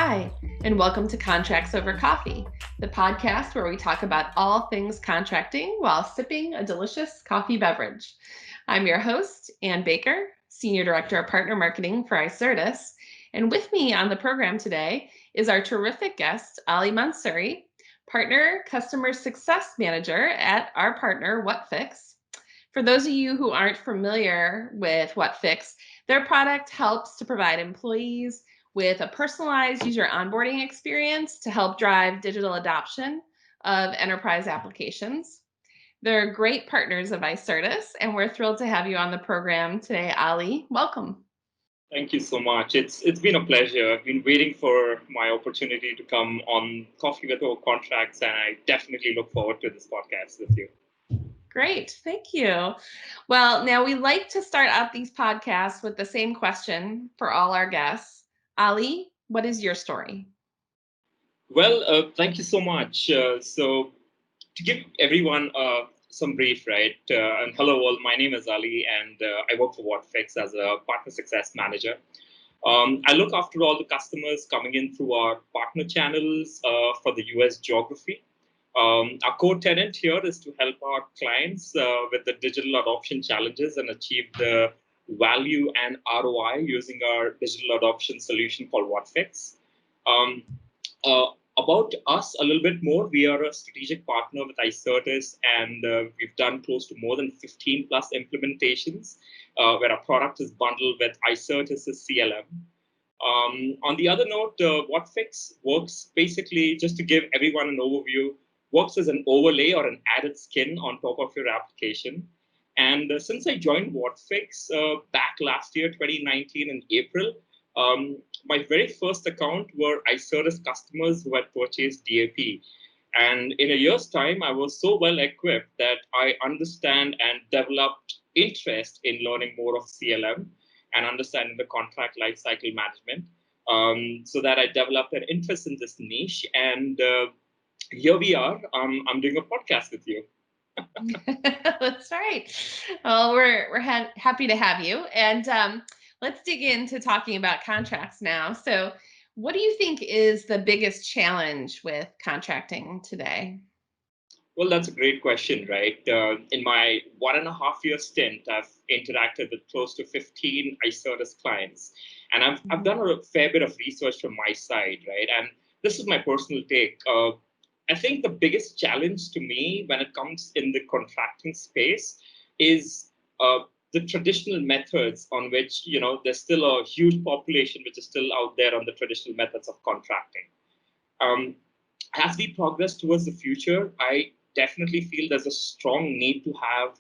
Hi, and welcome to Contracts Over Coffee, the podcast where we talk about all things contracting while sipping a delicious coffee beverage. I'm your host, Ann Baker, Senior Director of Partner Marketing for Icertis, and with me on the program today is our terrific guest, Ali Mansuri, Partner Customer Success Manager at our partner, Whatfix. For those of you who aren't familiar with Whatfix, their product helps to provide employees with a personalized user onboarding experience to help drive digital adoption of enterprise applications. They're great partners of Icertis, and we're thrilled to have you on the program today, Ali. Welcome. Thank you so much. It's been a pleasure. I've been waiting for my opportunity to come on Coffee with Our Contracts, and I definitely look forward to this podcast with you. Great, thank you. Well, now we like to start out these podcasts with the same question for all our guests. Ali, what is your story? Well, thank you so much. So, to give everyone some brief, right? And hello, all. My name is Ali, and I work for Whatfix as a partner success manager. I look after all the customers coming in through our partner channels for the US geography. Our core tenet here is to help our clients with the digital adoption challenges and achieve the value and ROI using our digital adoption solution called Whatfix. Um, uh, about us a little bit more, we are a strategic partner with Icertis, and we've done close to more than 15 plus implementations where our product is bundled with Icertis' CLM. On the other note, Whatfix works basically, just to give everyone an overview, works as an overlay or an added skin on top of your application. And since I joined Whatfix back last year, 2019 in April, my very first account were Icertis customers who had purchased DAP. And in a year's time, I was so well equipped that I understand and developed interest in learning more of CLM and understanding the contract lifecycle management, so that I developed an interest in this niche. And here we are. I'm doing a podcast with you. That's right. Well, we're happy to have you, and let's dig into talking about contracts now. So, what do you think is the biggest challenge with contracting today? Well, that's a great question, right? In my 1.5 year stint, I've interacted with close to 15 Icertis clients, and I've done a fair bit of research from my side, right? And this is my personal take. I think the biggest challenge to me when it comes in the contracting space is the traditional methods on which, there's still a huge population which is still out there on the traditional methods of contracting. Um, as we progress towards the future, I definitely feel there's a strong need to have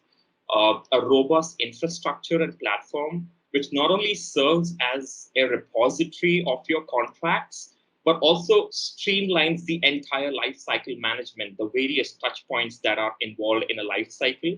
a robust infrastructure and platform which not only serves as a repository of your contracts, but also streamlines the entire life cycle management, the various touch points that are involved in a life cycle.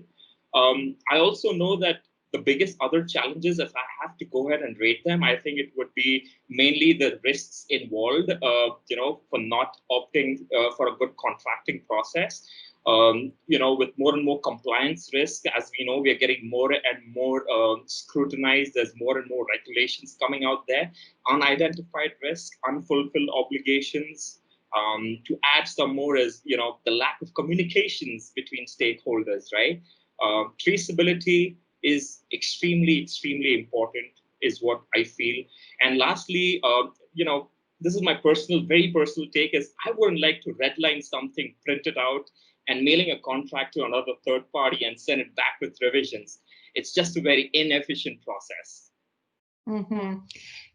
I also know that the biggest other challenges, if I have to go ahead and rate them, I think it would be mainly the risks involved, for not opting for a good contracting process. With more and more compliance risk, as we know, we are getting more and more scrutinized. There's more and more regulations coming out there, unidentified risk, unfulfilled obligations. To add some more is, the lack of communications between stakeholders, right? Traceability is extremely, extremely important, is what I feel. And lastly, this is my very personal take, is I wouldn't like to redline something, print it out, and mailing a contract to another third party and send it back with revisions. It's just a very inefficient process. Mm-hmm.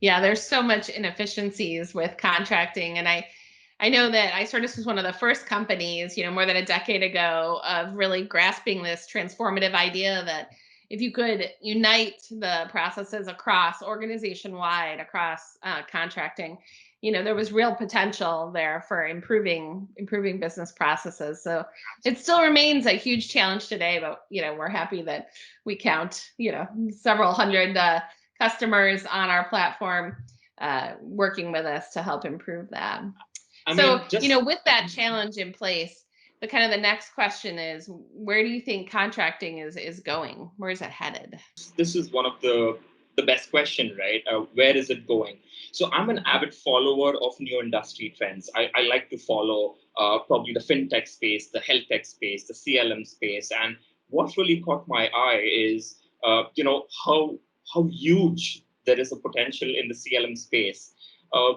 Yeah, there's so much inefficiencies with contracting, and I know that Icertis was one of the first companies, more than a decade ago, of really grasping this transformative idea that if you could unite the processes across organization-wide, across contracting, there was real potential there for improving business processes. So it still remains a huge challenge today, but we're happy that we count several hundred customers on our platform working with us to help improve that. With that challenge in place, the next question is, where do you think contracting is going? Where is it headed? This is one of the the best question, right? Where is it going? So I'm an avid follower of new industry trends. I like to follow probably the fintech space, the health tech space, the CLM space, and what really caught my eye is how huge there is a potential in the CLM space. Uh,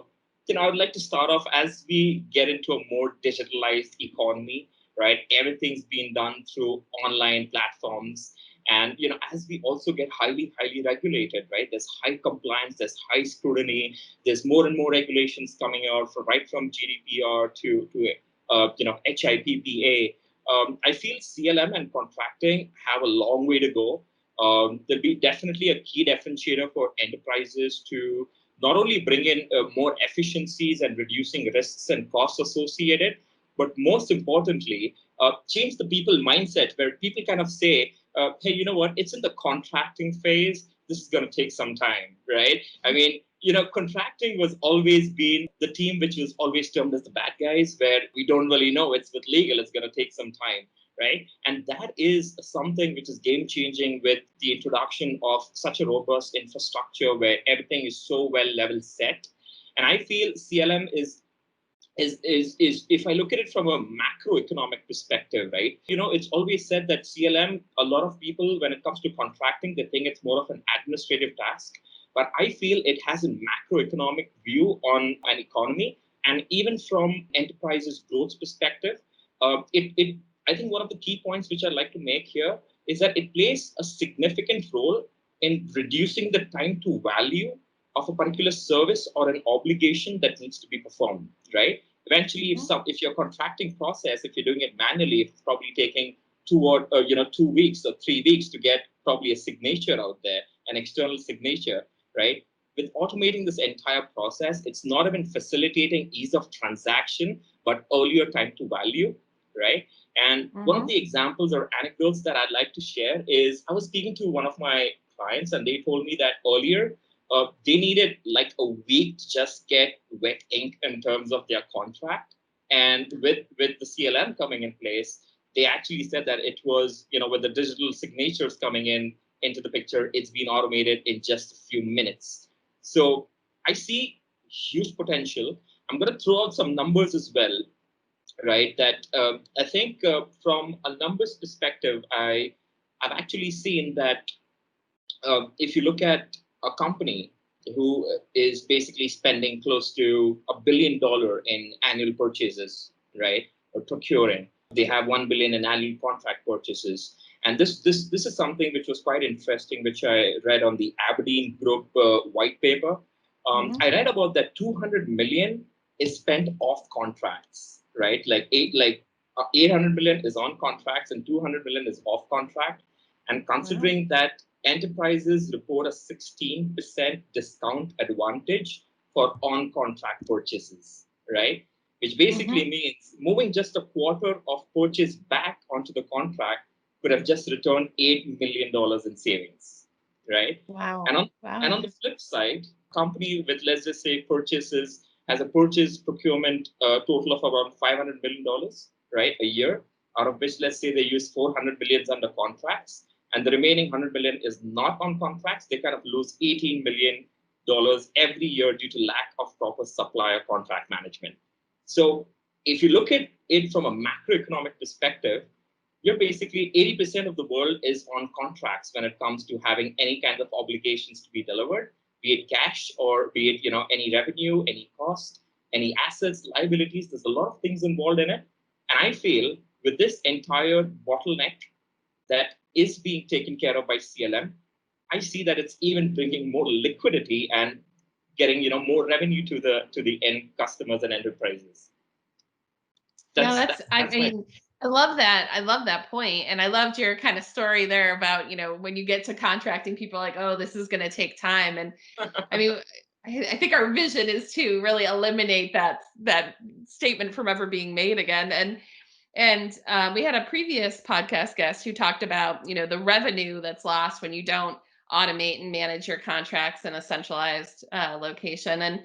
I would like to start off as we get into a more digitalized economy, right? Everything's being done through online platforms. And as we also get highly regulated, right? There's high compliance, there's high scrutiny, there's more and more regulations coming out, right from GDPR to HIPPA. I feel CLM and contracting have a long way to go. There'll be definitely a key differentiator for enterprises to not only bring in more efficiencies and reducing risks and costs associated, but most importantly, change the people mindset where people kind of say, hey, you know what? It's in the contracting phase. This is going to take some time, right? I mean, contracting was always been the team which was always termed as the bad guys, where we don't really know. It's with legal. It's going to take some time, right? And that is something which is game changing with the introduction of such a robust infrastructure where everything is so well level set. And I feel CLM is if I look at it from a macroeconomic perspective, right? It's always said that CLM, a lot of people, when it comes to contracting, they think it's more of an administrative task. But I feel it has a macroeconomic view on an economy. And even from enterprises' growth perspective, I think one of the key points which I'd like to make here is that it plays a significant role in reducing the time to value of a particular service or an obligation that needs to be performed, right? Eventually, if your contracting process, if you're doing it manually, it's probably taking 2 weeks or 3 weeks to get probably a signature out there, an external signature, right? With automating this entire process, it's not even facilitating ease of transaction, but earlier time to value, right? And one of the examples or anecdotes that I'd like to share is I was speaking to one of my clients, and they told me that earlier they needed like a week to just get wet ink in terms of their contract. And with the CLM coming in place, they actually said that it was, with the digital signatures coming into the picture, it's been automated in just a few minutes. So I see huge potential. I'm going to throw out some numbers as well, right? That I think from a numbers perspective, I've actually seen that if you look at a company who is basically spending close to $1 billion in annual purchases, right, or procuring, they have 1 billion in annual contract purchases. And this is something which was quite interesting, which I read on the Aberdeen Group white paper. I read about that 200 million is spent off contracts, right? Like 800 million is on contracts and 200 million is off contract. And considering that enterprises report a 16% discount advantage for on-contract purchases, right? Which basically means moving just a quarter of purchase back onto the contract could have just returned $8 million in savings, right? Wow. And on the flip side, company with, let's just say, purchases has a purchase procurement total of around $500 million, right, a year, out of which, let's say, they use 400 millions under contracts, and the remaining 100 million is not on contracts. They kind of lose $18 million every year due to lack of proper supplier contract management. So if you look at it from a macroeconomic perspective, you're basically 80% of the world is on contracts when it comes to having any kind of obligations to be delivered, be it cash or be it any revenue, any cost, any assets, liabilities. There's a lot of things involved in it. And I feel with this entire bottleneck that is being taken care of by CLM, I see that it's even bringing more liquidity and getting more revenue to the end customers and enterprises. I mean, I love that. I love that point. And I loved your kind of story there about, when you get to contracting, people are like, oh, this is going to take time. And I mean, I think our vision is to really eliminate that statement from ever being made again. And we had a previous podcast guest who talked about, the revenue that's lost when you don't automate and manage your contracts in a centralized location.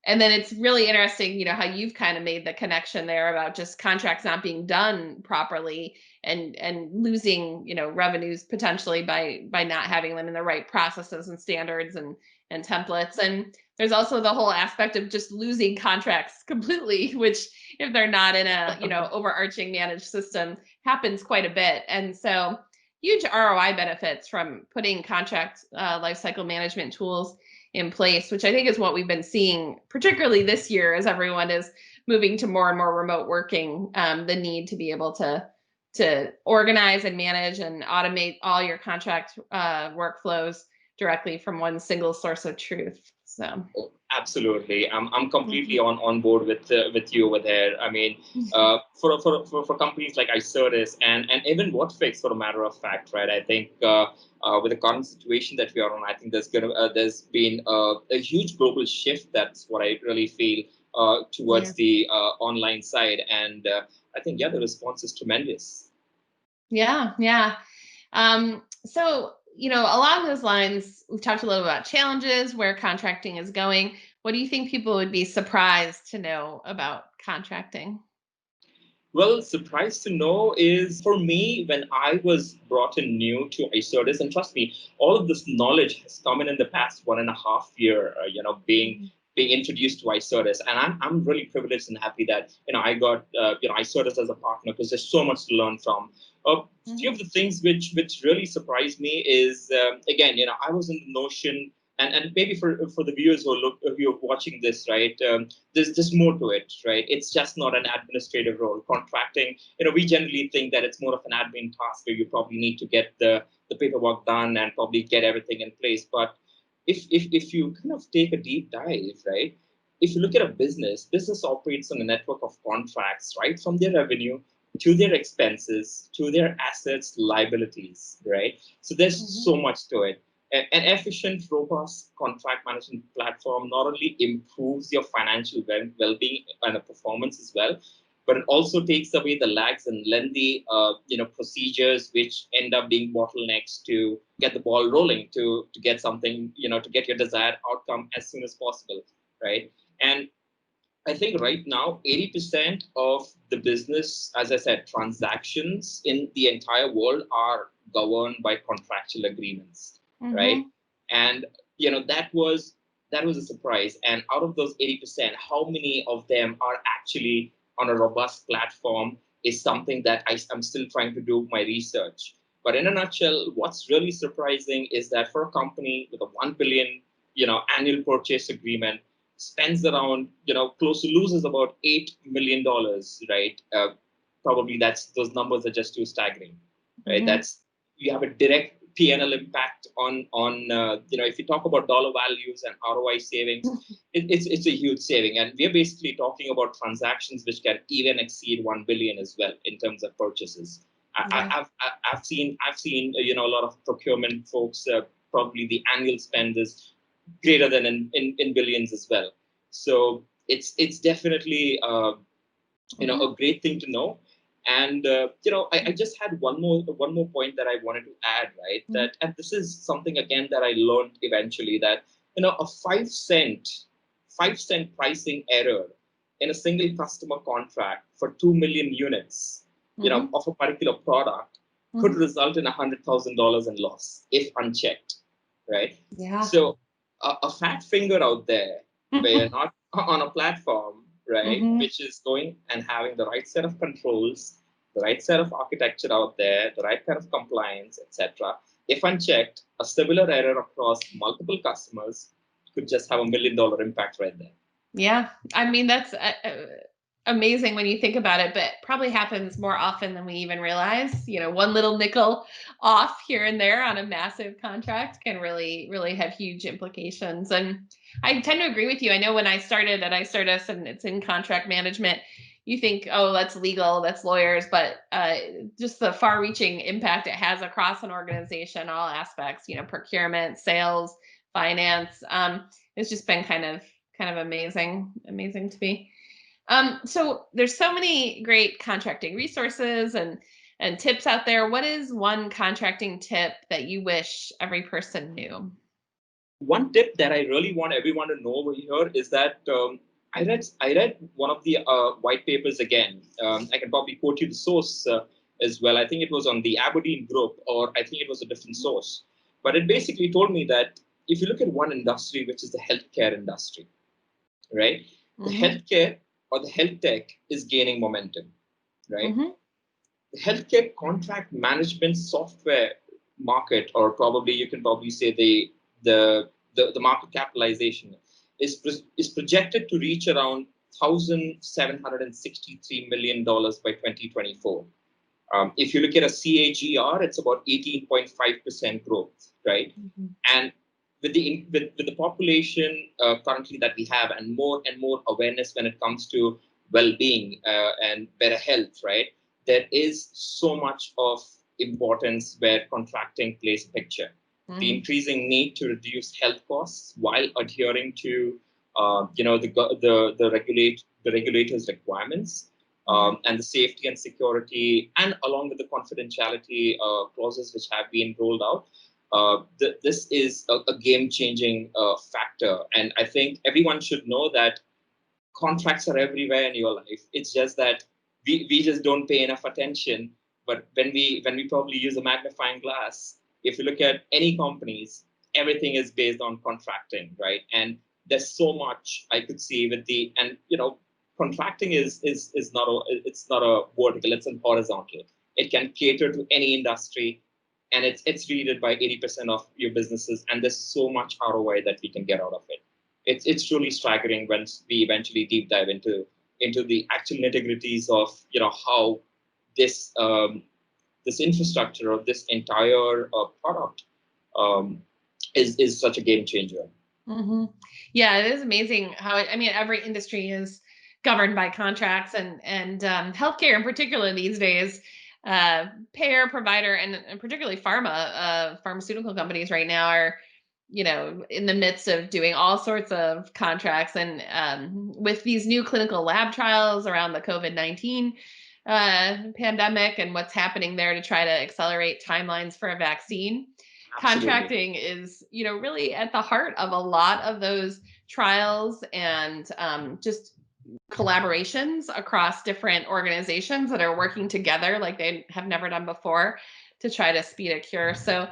And then it's really interesting, how you've kind of made the connection there about just contracts not being done properly and losing, revenues potentially by not having them in the right processes and standards and templates. And there's also the whole aspect of just losing contracts completely, which if they're not in a, overarching managed system happens quite a bit. And so huge ROI benefits from putting contract lifecycle management tools in place, which I think is what we've been seeing, particularly this year as everyone is moving to more and more remote working, the need to be able to organize and manage and automate all your contract workflows directly from one single source of truth. So Oh, absolutely, I'm completely mhm. on board with you over there. I mean, for companies like Icertis and even Whatfix, for a matter of fact, right? I think with the current situation that we are on, I think there's been a huge global shift. That's what I really feel Yeah. towards the online side, and I think the response is tremendous. Yeah, yeah. So, along those lines, we've talked a little about challenges, where contracting is going. What do you think people would be surprised to know about contracting? Well, surprised to know is for me when I was brought in new to Icertis, and trust me, all of this knowledge has come in the past 1.5 year. Mhm. Being introduced to Icertis, and I'm really privileged and happy that I got Icertis as a partner because there's so much to learn from. A few Mhm. of the things which really surprised me is again, I was in the notion. And maybe for the viewers who are watching this, right? There's more to it, right? It's just not an administrative role. Contracting, we generally think that it's more of an admin task where you probably need to get the paperwork done and probably get everything in place. But if you kind of take a deep dive, right? If you look at a business operates on a network of contracts, right? From their revenue to their expenses to their assets, liabilities, right? So there's Mhm. so much to it. An efficient, robust contract management platform not only improves your financial well-being and the performance as well, but it also takes away the lags and lengthy, procedures which end up being bottlenecks to get the ball rolling, to get something, to get your desired outcome as soon as possible, right? And I think right now, 80% of the business, as I said, transactions in the entire world are governed by contractual agreements, right? Mhm. And that was a surprise. And out of those 80%, how many of them are actually on a robust platform is something that I'm still trying to do my research. But in a nutshell, what's really surprising is that for a company with a 1 billion, annual purchase agreement, spends around, close to loses about $8 million, right? Probably those numbers are just too staggering, right? Mhm. That's you have a direct P&L impact on if you talk about dollar values and ROI savings, it's a huge saving, and we're basically talking about transactions which can even exceed 1 billion as well in terms of purchases. Yeah. I've seen a lot of procurement folks, probably the annual spend is greater than in billions as well. So it's definitely Mhm. a great thing to know. And I just had one more point that I wanted to add, right? Mhm. That, and this is something again that I learned eventually, that a 5 cent pricing error in a single customer contract for 2 million units, Mhm. of a particular product could Mhm. result in $100,000 in loss if unchecked, right? Yeah. So a fat finger out there where you're not on a platform, right, Mhm. which is going and having the right set of controls, the right set of architecture out there, the right kind of compliance, etc. If unchecked, a similar error across multiple customers could just have $1 million impact right there. Yeah. I mean, that's amazing when you think about it, but probably happens more often than we even realize. One little nickel off here and there on a massive contract can really, really have huge implications. And I tend to agree with you. I know when I started at Icertis and it's in contract management, you think, oh, that's legal, that's lawyers, but just the far reaching impact it has across an organization, all aspects, procurement, sales, finance. It's just been kind of amazing to me. So there's so many great contracting resources and tips out there. What is one contracting tip that you wish every person knew? one tip that I really want everyone to know over here is that I read one of the white papers again. I can probably quote you the source as well. I think it was on the Aberdeen Group, or I think it was a different source. But it basically told me that if you look at one industry, which is the healthcare industry, right? The healthcare or the health tech is gaining momentum, right? The healthcare contract management software market, or probably you can probably say the market capitalization is projected to reach around $1,763 million by 2024. If you look at a CAGR, it's about 18.5% growth, right? And with the population currently that we have, and more awareness when it comes to well-being and better health, right? There is so much of importance where contracting plays a picture. The increasing need to reduce health costs while adhering to the regulators' requirements, and the safety and security, and along with the confidentiality clauses which have been rolled out. This is a game-changing factor, and I think everyone should know that contracts are everywhere in your life. It's just that we just don't pay enough attention. But when we probably use a magnifying glass, if you look at any companies, everything is based on contracting, right? And there's so much I could see with contracting is not a vertical, it's a horizontal. It can cater to any industry, and it's rated by 80% of your businesses, and there's so much ROI that we can get out of it. It's truly staggering when we eventually deep dive into the actual nitty-gritties of how this this infrastructure of this entire product is such a game changer. Yeah, it is amazing how every industry is governed by contracts, and healthcare in particular these days, payer, provider, and particularly pharmaceutical companies right now are in the midst of doing all sorts of contracts, and with these new clinical lab trials around the COVID-19 pandemic and what's happening there to try to accelerate timelines for a vaccine. Absolutely. Contracting is really at the heart of a lot of those trials, and just collaborations across different organizations that are working together like they have never done before to try to speed a cure. So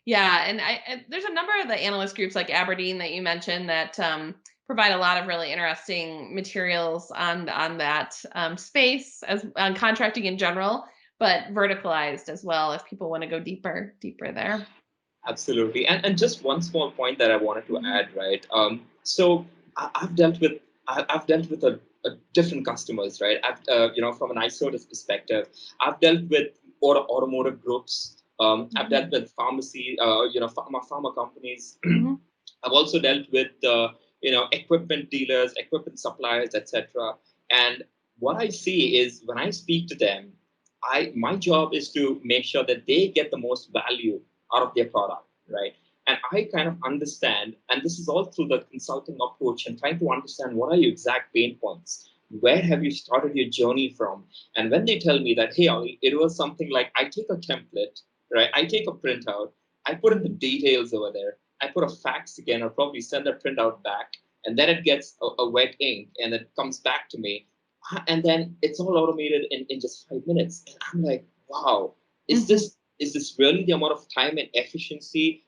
yeah, and there's a number of the analyst groups like Aberdeen that you mentioned that provide a lot of really interesting materials on that space, as on contracting in general, but verticalized as well if people want to go deeper there. Absolutely. And just one small point that I wanted to add, right? So I've dealt with a different customers, right? From an Icertis perspective, I've dealt with automotive groups. I've dealt with pharmacy, pharma companies. I've also dealt with equipment dealers, equipment suppliers, etc. And what I see is when I speak to them, my job is to make sure that they get the most value out of their product, right? And I kind of understand, and this is all through the consulting approach and trying to understand what are your exact pain points. Where have you started your journey from? And when they tell me that, hey, Ali, it was something like I take a template, right? I take a printout, I put in the details over there, I put a fax again, or probably send that printout back, and then it gets a wet ink and it comes back to me. And then it's all automated in just 5 minutes. And I'm like, wow, is this really the amount of time and efficiency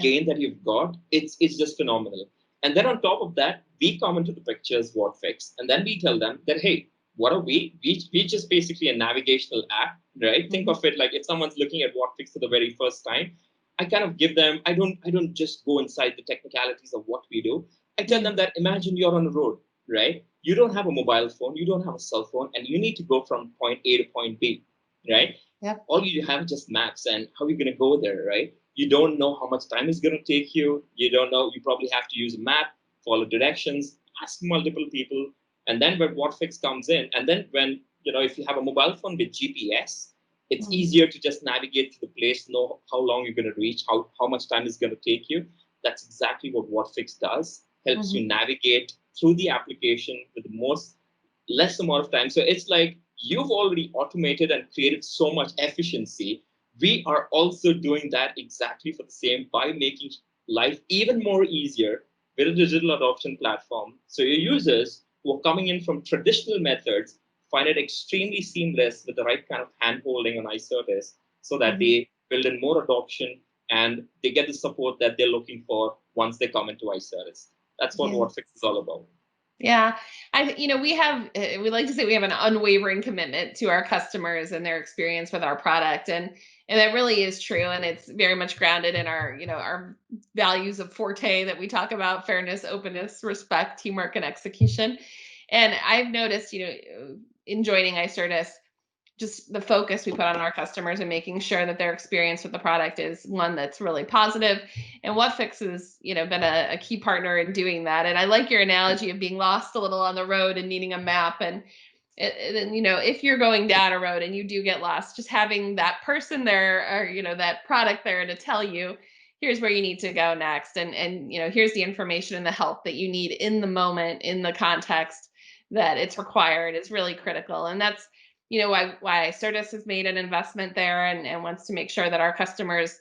gain that you've got? It's just phenomenal. And then on top of that, we come into the picture as Whatfix, and then we tell them that, hey, what are we? We just basically a navigational app, right? Think of it like if someone's looking at Whatfix for the very first time, I kind of give them, I don't just go inside the technicalities of what we do. I tell them that imagine you're on a road, right? You don't have a mobile phone, you don't have a cell phone, and you need to go from point A to point B, right? Yep. All you have is just maps, and how are you going to go there, right? You don't know how much time it's going to take you. You don't know. You probably have to use a map, follow directions, ask multiple people, and then when Whatfix comes in, and then when if you have a mobile phone with GPS, it's easier to just navigate to the place, know how long you're going to reach, how much time it's going to take you. That's exactly what Whatfix does. Helps you navigate through the application with the less amount of time. So it's like you've already automated and created so much efficiency. We are also doing that exactly for the same by making life even more easier with a digital adoption platform. So your users who are coming in from traditional methods find it extremely seamless with the right kind of hand-holding on Icertis so that Mhm. they build in more adoption and they get the support that they're looking for once they come into Icertis. That's what Yeah. Whatfix is all about. Yeah, we like to say we have an unwavering commitment to our customers and their experience with our product, and that really is true, and it's very much grounded in our values of Forte that we talk about: fairness, openness, respect, teamwork, and execution. And I've noticed, in joining Icertis, just the focus we put on our customers and making sure that their experience with the product is one that's really positive. And Whatfix has, been a key partner in doing that. And I like your analogy of being lost a little on the road and needing a map. And if you're going down a road and you do get lost, just having that person there, or that product there to tell you, here's where you need to go next, and here's the information and the help that you need in the moment, in the context that it's required, is really critical. And that's why Certus has made an investment there, and wants to make sure that our customers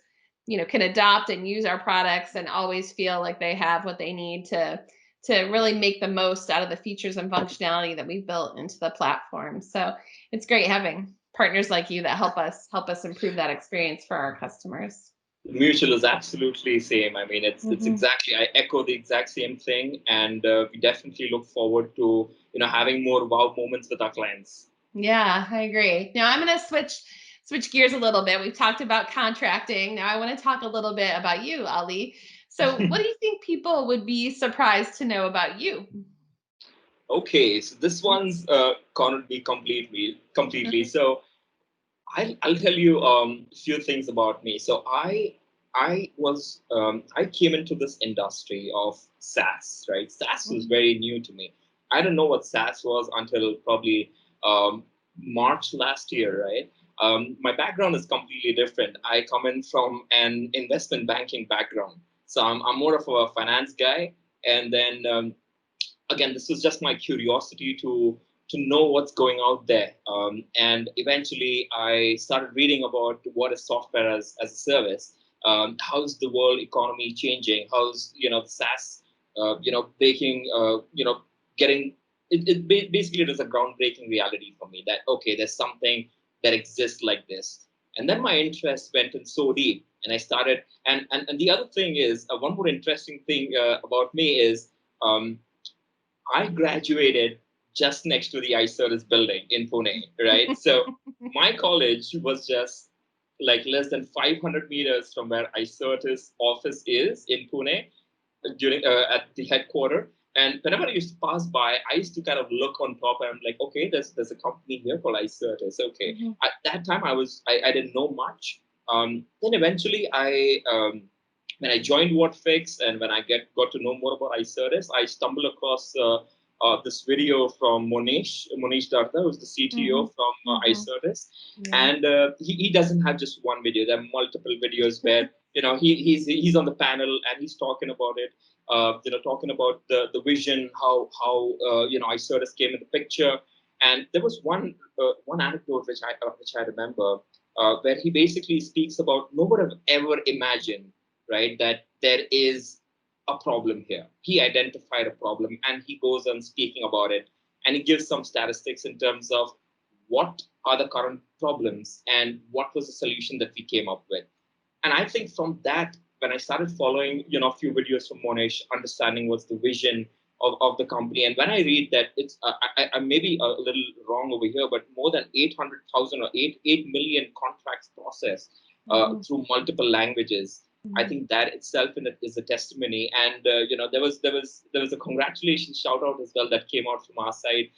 can adopt and use our products and always feel like they have what they need to really make the most out of the features and functionality that we've built into the platform. So it's great having partners like you that help us improve that experience for our customers. Mutual is absolutely same. I mean, it's Mm-hmm. exactly. I echo the exact same thing, and we definitely look forward to having more wow moments with our clients. Yeah, I agree. Now I'm going to switch gears a little bit. We've talked about contracting. Now I want to talk a little bit about you, Ali. So, what do you think people would be surprised to know about you? Okay, so this one's gonna be completely. So I'll tell you a few things about me. So I came into this industry of SaaS, right? SaaS was very new to me. I didn't know what SaaS was until probably um, March last year, right? My background is completely different. I come in from an investment banking background, so I'm more of a finance guy. And then again, this was just my curiosity to know what's going out there. And eventually, I started reading about what is software as a service. How's the world economy changing? How's the SaaS, baking, getting basically it is a groundbreaking reality for me that okay, there's something that exists like this. And then my interest went in so deep, and I started. And the other thing is one more interesting thing about me is. I graduated just next to the Icertis building in Pune, right? So my college was just like less than 500 meters from where Icertis office is in Pune during at the headquarter. And whenever I used to pass by, I used to kind of look on top and I'm like, okay, there's a company here called Icertis. Okay. Mm-hmm. At that time, I didn't know much. Then eventually when I joined Whatfix and when I got to know more about Icertis, I stumbled across this video from Monish Datta, who's the CTO from Mm-hmm. Icertis, Yeah. and he doesn't have just one video. There are multiple videos where he's on the panel and he's talking about it. Talking about the vision, how Icertis came in the picture, and there was one anecdote which I remember where he basically speaks about no one have ever imagined, right, that there is a problem here. He identified a problem and he goes on speaking about it, and he gives some statistics in terms of what are the current problems and what was the solution that we came up with. And I think from that, when I started following, a few videos from Monish, understanding what's the vision of the company, and when I read that it's, I may be a little wrong over here, but more than 800,000 or 8 million contracts processed Mm-hmm. through multiple languages. I Mm-hmm. think that itself in it is a testimony, and there was a congratulations shout out as well that came out from our side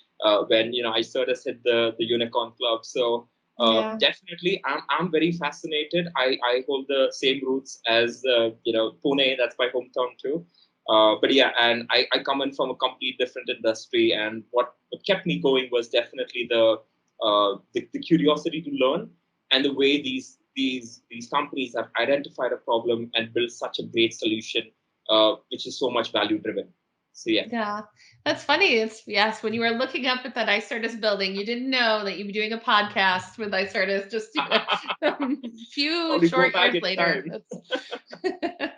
when Icertis hit the Unicorn Club. So Yeah. definitely, I'm very fascinated. I hold the same roots as Pune. That's my hometown too. But yeah, and I come in from a complete different industry, and what kept me going was definitely the curiosity to learn and the way these companies have identified a problem and built such a great solution, which is so much value driven. So yeah. Yeah, that's funny. It's yes, when you were looking up at that Icertis building, you didn't know that you'd be doing a podcast with Icertis just a few Probably go short back years in later. time.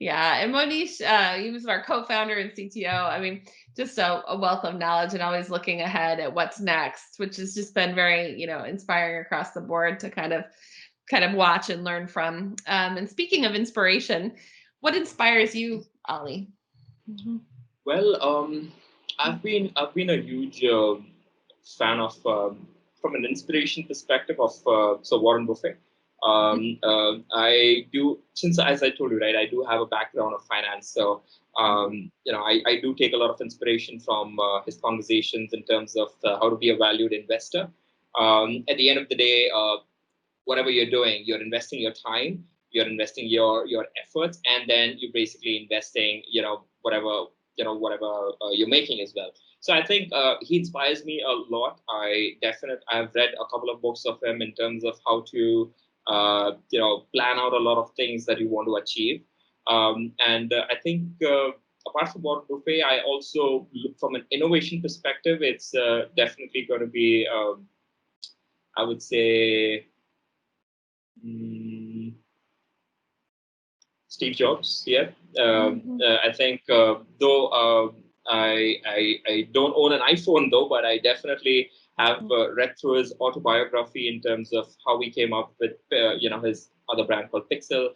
Yeah, and Monish, he was our co-founder and CTO. I mean, just a wealth of knowledge and always looking ahead at what's next, which has just been very, inspiring across the board to kind of watch and learn from. And speaking of inspiration, what inspires you, Ali? Mhm. Well, I've been a huge fan of from an inspiration perspective of Warren Buffett. I do, since as I told you, right, I do have a background of finance, so I do take a lot of inspiration from his conversations in terms of how to be a valued investor. At the end of the day, whatever you're doing, you're investing your time, you're investing your efforts, and then you're basically investing, whatever you're making as well. So I think he inspires me a lot. I've read a couple of books of him in terms of how to plan out a lot of things that you want to achieve. And I think apart from Warren Buffet, I also look from an innovation perspective. It's definitely going to be, I would say, Mm, Steve Jobs. Yeah, I think though I don't own an iPhone though, but I definitely have read through his autobiography in terms of how he came up with his other brand called Pixel.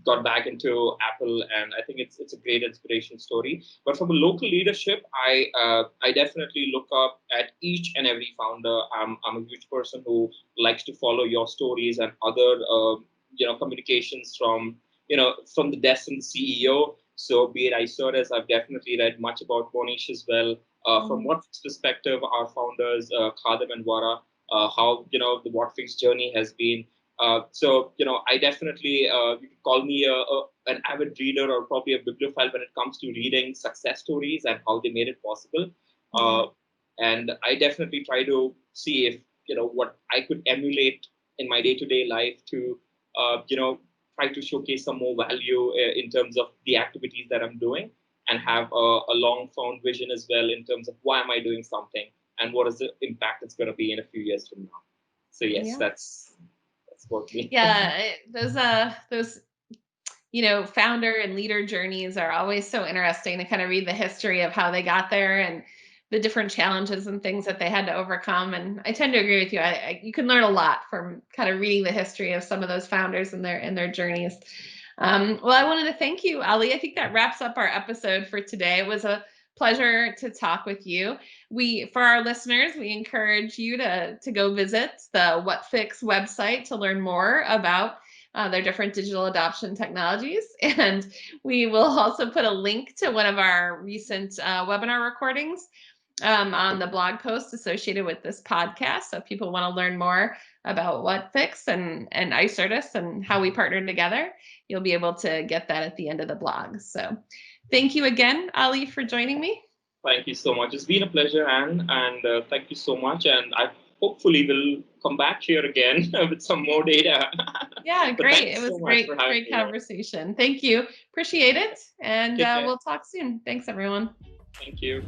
Got back into Apple, and I think it's a great inspiration story. But from a local leadership, I definitely look up at each and every founder. I'm a huge person who likes to follow your stories and other communications from the desk and the CEO. So be it Icertis, I've definitely read much about Monish as well. From Whatfix perspective, our founders, Khadim and Wara, how the Whatfix journey has been. I definitely you could call me an avid reader or probably a bibliophile when it comes to reading success stories and how they made it possible. Uh, and I definitely try to see if what I could emulate in my day-to-day life to try to showcase some more value in terms of the activities that I'm doing, and have a long form vision as well in terms of why am I doing something and what is the impact it's going to be in a few years from now. So yes, Yeah. that's what me. Yeah, those founder and leader journeys are always so interesting to kind of read the history of how they got there and the different challenges and things that they had to overcome. And I tend to agree with you. You can learn a lot from kind of reading the history of some of those founders and their journeys. Well, I wanted to thank you, Ali. I think that wraps up our episode for today. It was a pleasure to talk with you. For our listeners, we encourage you to go visit the Whatfix website to learn more about their different digital adoption technologies. And we will also put a link to one of our recent webinar recordings on the blog post associated with this podcast. So if people want to learn more about Whatfix and Icertis and how we partnered together, you'll be able to get that at the end of the blog. So thank you again, Ali, for joining me. Thank you so much. It's been a pleasure, Anne, and thank you so much. And I hopefully will come back here again with some more data. Yeah, But great. thank you It was so much for having great me here. conversation. Thank you. Appreciate it. And Take care. we'll talk soon. Thanks, everyone. Thank you.